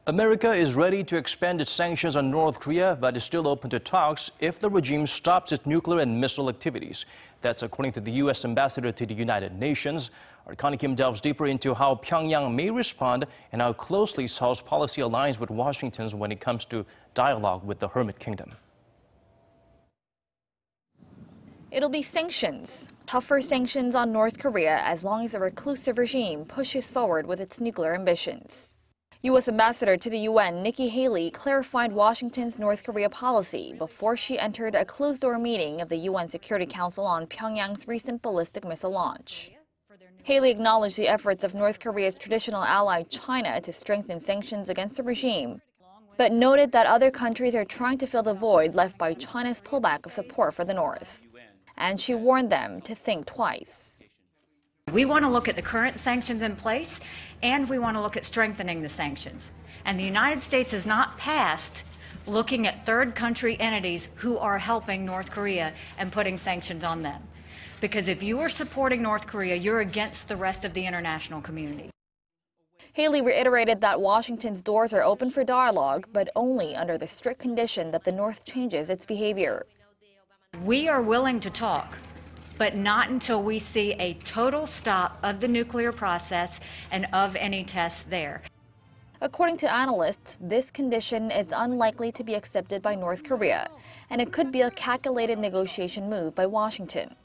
America is ready to expand its sanctions on North Korea, but is still open to talks if the regime stops its nuclear and missile activities. That's according to the U.S. ambassador to the United Nations. Our Connie Kim delves deeper into how Pyongyang may respond and how closely Seoul's policy aligns with Washington's when it comes to dialogue with the Hermit Kingdom. It'll be sanctions, tougher sanctions on North Korea as long as the reclusive regime pushes forward with its nuclear ambitions. U.S. Ambassador to the UN Nikki Haley clarified Washington's North Korea policy before she entered a closed-door meeting of the UN Security Council on Pyongyang's recent ballistic missile launch. Haley acknowledged the efforts of North Korea's traditional ally China to strengthen sanctions against the regime, but noted that other countries are trying to fill the void left by China's pullback of support for the North. And she warned them to think twice. We want to look at the current sanctions in place, and we want to look at strengthening the sanctions. And the United States is not past looking at third country entities who are helping North Korea and putting sanctions on them. Because if you are supporting North Korea, you're against the rest of the international community. Haley reiterated that Washington's doors are open for dialogue, but only under the strict condition that the North changes its behavior. We are willing to talk, but not until we see a total stop of the nuclear process and of any tests there. According to analysts, this condition is unlikely to be accepted by North Korea, and it could be a calculated negotiation move by Washington.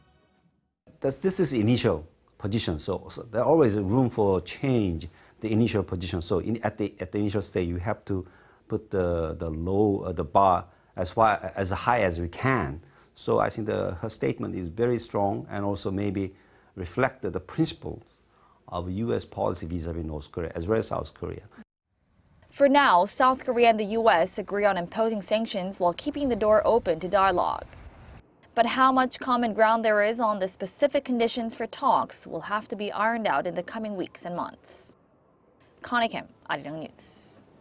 This is initial position, so there's always room for change the initial position. So at the initial stage, you have to put the bar as high as we can. So I think her statement is very strong and also maybe reflected the principles of U.S. policy vis-a-vis North Korea as well as South Korea. For now, South Korea and the U.S. agree on imposing sanctions while keeping the door open to dialogue. But how much common ground there is on the specific conditions for talks will have to be ironed out in the coming weeks and months. Connie Kim, Arirang News.